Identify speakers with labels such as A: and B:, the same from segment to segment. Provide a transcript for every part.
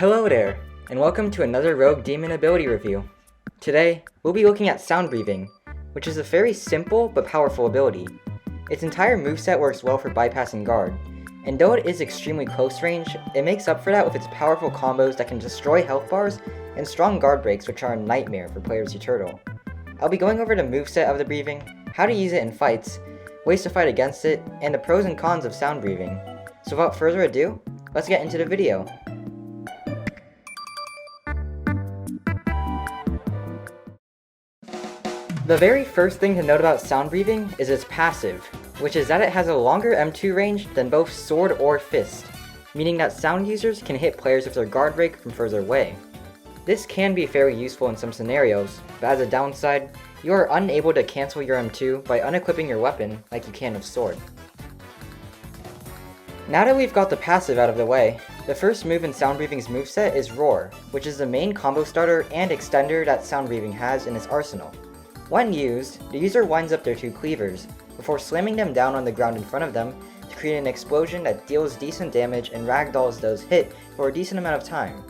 A: Hello there, and welcome to another Rogue Demon ability review. Today, we'll be looking at Sound Breathing, which is a very simple but powerful ability. Its entire moveset works well for bypassing guard, and though it is extremely close range, it makes up for that with its powerful combos that can destroy health bars and strong guard breaks, which are a nightmare for players who turtle. I'll be going over the moveset of the breathing, how to use it in fights, ways to fight against it, and the pros and cons of sound breathing. So without further ado, let's get into the video. The very first thing to note about sound breathing is its passive, which is that it has a longer M2 range than both sword or fist, meaning that sound users can hit players with their guard break from further away. This can be very useful in some scenarios, but as a downside, you are unable to cancel your M2 by unequipping your weapon like you can with sword. Now that we've got the passive out of the way, the first move in Sound Breathing's moveset is Roar, which is the main combo starter and extender that Sound Breathing has in its arsenal. When used, the user winds up their two cleavers, before slamming them down on the ground in front of them to create an explosion that deals decent damage and ragdolls those hit for a decent amount of time.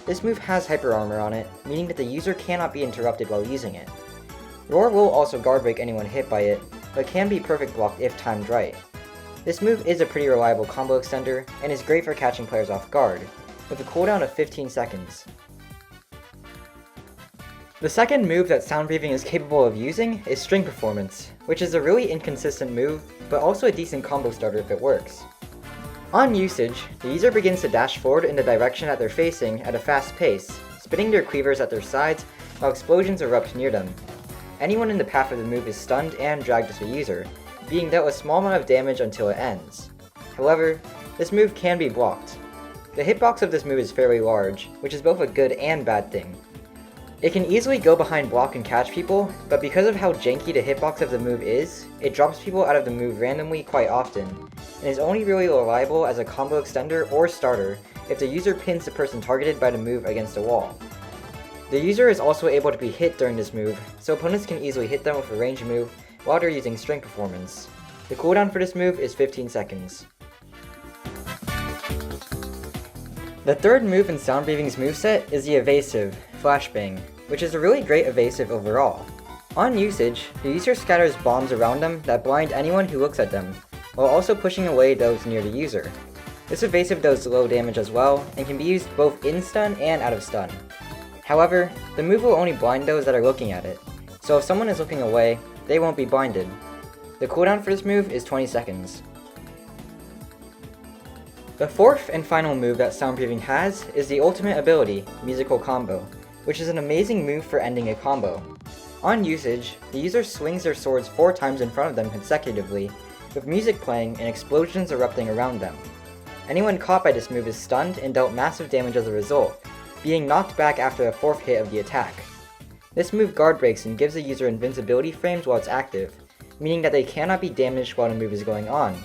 A: This move has hyper armor on it, meaning that the user cannot be interrupted while using it. Roar will also guard break anyone hit by it, but can be perfect blocked if timed right. This move is a pretty reliable combo extender, and is great for catching players off guard, with a cooldown of 15 seconds. The second move that Sound Breathing is capable of using is String Performance, which is a really inconsistent move, but also a decent combo starter if it works. On usage, the user begins to dash forward in the direction that they're facing at a fast pace, spinning their cleavers at their sides while explosions erupt near them. Anyone in the path of the move is stunned and dragged to the user, being dealt a small amount of damage until it ends. However, this move can be blocked. The hitbox of this move is fairly large, which is both a good and bad thing. It can easily go behind block and catch people, but because of how janky the hitbox of the move is, it drops people out of the move randomly quite often, and is only really reliable as a combo extender or starter if the user pins the person targeted by the move against a wall. The user is also able to be hit during this move, so opponents can easily hit them with a ranged move while they're using String Performance. The cooldown for this move is 15 seconds. The third move in Sound Breathing's moveset is the evasive, Flashbang, which is a really great evasive overall. On usage, the user scatters bombs around them that blind anyone who looks at them, while also pushing away those near the user. This evasive does low damage as well, and can be used both in stun and out of stun. However, the move will only blind those that are looking at it, so if someone is looking away, they won't be blinded. The cooldown for this move is 20 seconds. The fourth and final move that Sound Breathing has is the ultimate ability, Musical Combo, which is an amazing move for ending a combo. On usage, the user swings their swords 4 times in front of them consecutively, with music playing and explosions erupting around them. Anyone caught by this move is stunned and dealt massive damage as a result, being knocked back after the 4th hit of the attack. This move guard breaks and gives the user invincibility frames while it's active, meaning that they cannot be damaged while the move is going on.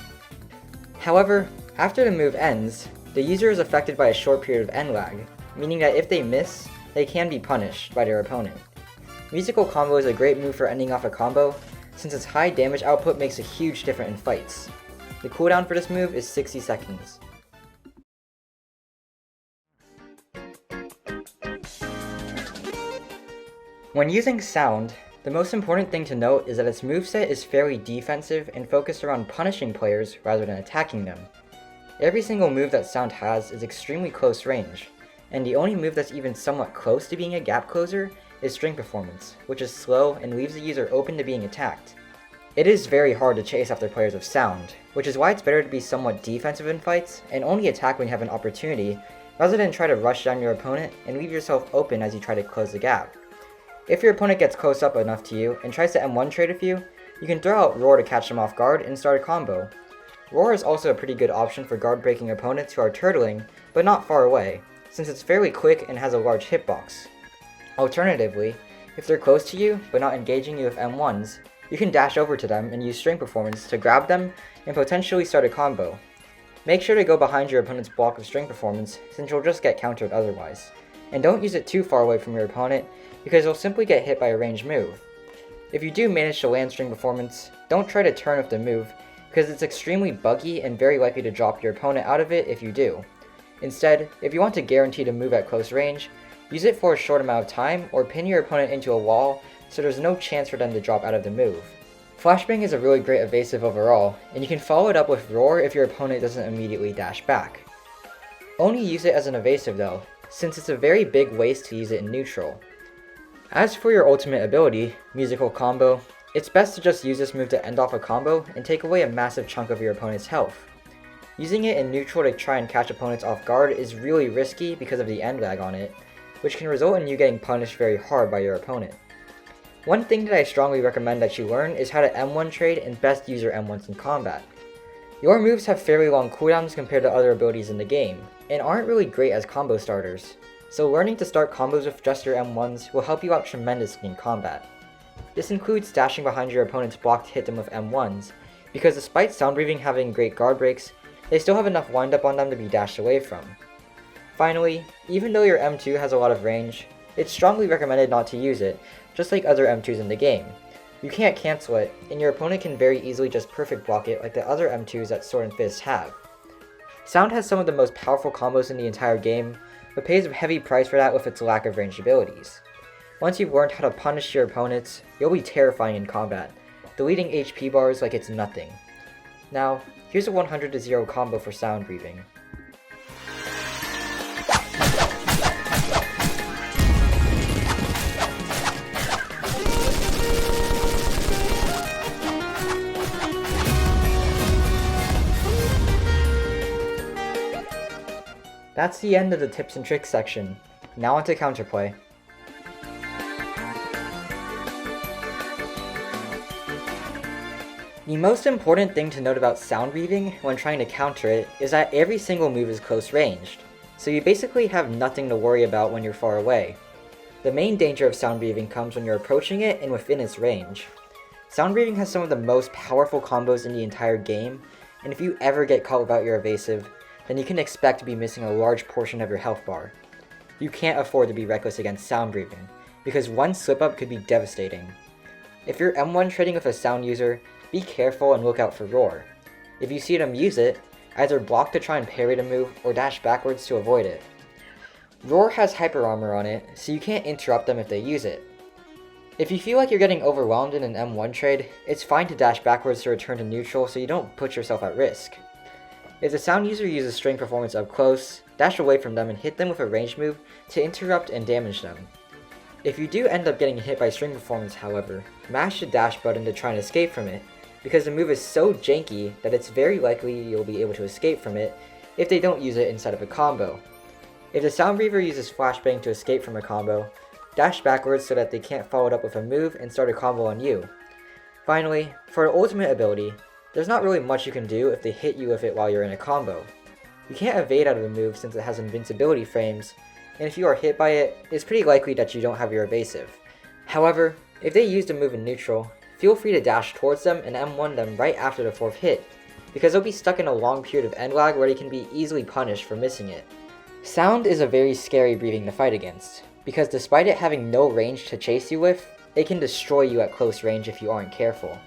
A: However, after the move ends, the user is affected by a short period of end lag, meaning that if they miss, they can be punished by their opponent. Musical Combo is a great move for ending off a combo, since its high damage output makes a huge difference in fights. The cooldown for this move is 60 seconds. When using sound, the most important thing to note is that its moveset is fairly defensive and focused around punishing players rather than attacking them. Every single move that sound has is extremely close range, and the only move that's even somewhat close to being a gap closer is String Performance, which is slow and leaves the user open to being attacked. It is very hard to chase after players of sound, which is why it's better to be somewhat defensive in fights and only attack when you have an opportunity, rather than try to rush down your opponent and leave yourself open as you try to close the gap. If your opponent gets close up enough to you and tries to M1 trade with you, you can throw out Roar to catch them off guard and start a combo. Roar is also a pretty good option for guard breaking opponents who are turtling, but not far away, since it's fairly quick and has a large hitbox. Alternatively, if they're close to you but not engaging you with M1s, you can dash over to them and use String Performance to grab them and potentially start a combo. Make sure to go behind your opponent's block of String Performance, since you'll just get countered otherwise. And don't use it too far away from your opponent, because you'll simply get hit by a ranged move. If you do manage to land String Performance, don't try to turn with the move, because it's extremely buggy and very likely to drop your opponent out of it if you do. Instead, if you want to guarantee to move at close range, use it for a short amount of time or pin your opponent into a wall so there's no chance for them to drop out of the move. Flashbang is a really great evasive overall, and you can follow it up with Roar if your opponent doesn't immediately dash back. Only use it as an evasive though, since it's a very big waste to use it in neutral. As for your ultimate ability, Musical Combo, it's best to just use this move to end off a combo and take away a massive chunk of your opponent's health. Using it in neutral to try and catch opponents off guard is really risky because of the end lag on it, which can result in you getting punished very hard by your opponent. One thing that I strongly recommend that you learn is how to M1 trade and best use your M1s in combat. Your moves have fairly long cooldowns compared to other abilities in the game, and aren't really great as combo starters, so learning to start combos with just your M1s will help you out tremendously in combat. This includes dashing behind your opponent's block to hit them with M1s, because despite Sound Breathing having great guard breaks, they still have enough wind up on them to be dashed away from. Finally, even though your M2 has a lot of range, it's strongly recommended not to use it, just like other M2s in the game. You can't cancel it, and your opponent can very easily just perfect block it like the other M2s that Sword and Fist have. Sound has some of the most powerful combos in the entire game, but pays a heavy price for that with its lack of ranged abilities. Once you've learned how to punish your opponents, you'll be terrifying in combat, deleting HP bars like it's nothing. Now, here's a 100-0 combo for Sound Breathing. That's the end of the tips and tricks section. Now onto Counterplay. The most important thing to note about Sound Breathing when trying to counter it is that every single move is close ranged, so you basically have nothing to worry about when you're far away. The main danger of Sound Breathing comes when you're approaching it and within its range. Sound Breathing has some of the most powerful combos in the entire game, and if you ever get caught without your evasive, then you can expect to be missing a large portion of your health bar. You can't afford to be reckless against Sound Breathing, because one slip up could be devastating. If you're M1 trading with a sound user, be careful and look out for Roar. If you see them use it, either block to try and parry the move or dash backwards to avoid it. Roar has hyper armor on it, so you can't interrupt them if they use it. If you feel like you're getting overwhelmed in an M1 trade, it's fine to dash backwards to return to neutral so you don't put yourself at risk. If the sound user uses string performance up close, dash away from them and hit them with a ranged move to interrupt and damage them. If you do end up getting hit by string performance, however, mash the dash button to try and escape from it, because the move is so janky that it's very likely you'll be able to escape from it if they don't use it inside of a combo. If the Sound Breather uses Flashbang to escape from a combo, dash backwards so that they can't follow it up with a move and start a combo on you. Finally, for an ultimate ability, there's not really much you can do if they hit you with it while you're in a combo. You can't evade out of the move since it has invincibility frames, and if you are hit by it, it's pretty likely that you don't have your evasive. However, if they use the move in neutral, feel free to dash towards them and M1 them right after the 4th hit, because they'll be stuck in a long period of end lag where they can be easily punished for missing it. Sound is a very scary breathing to fight against, because despite it having no range to chase you with, it can destroy you at close range if you aren't careful.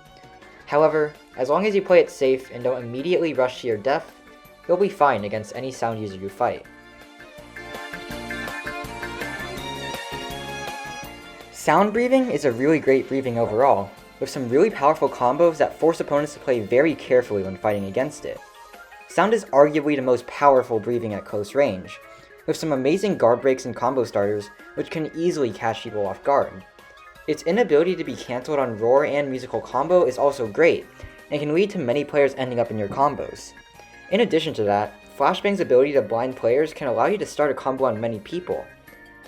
A: However, as long as you play it safe and don't immediately rush to your death, you'll be fine against any sound user you fight. Sound breathing is a really great breathing overall, with some really powerful combos that force opponents to play very carefully when fighting against it. Sound is arguably the most powerful breathing at close range, with some amazing guard breaks and combo starters which can easily catch people off guard. Its inability to be cancelled on Roar and Musical Combo is also great, and can lead to many players ending up in your combos. In addition to that, Flashbang's ability to blind players can allow you to start a combo on many people.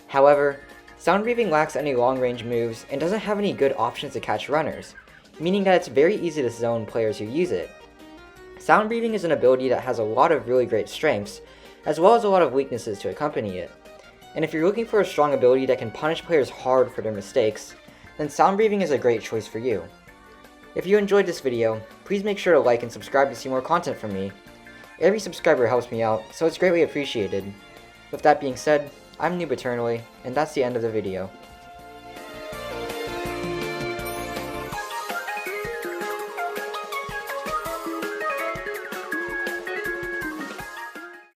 A: However, Sound Breathing lacks any long-range moves and doesn't have any good options to catch runners, meaning that it's very easy to zone players who use it. Sound Breathing is an ability that has a lot of really great strengths, as well as a lot of weaknesses to accompany it. And if you're looking for a strong ability that can punish players hard for their mistakes, then Sound Breathing is a great choice for you. If you enjoyed this video, please make sure to like and subscribe to see more content from me. Every subscriber helps me out, so it's greatly appreciated. With that being said, I'm 𝓥𝓲𝓭𝓮𝓸, and that's the end of the video.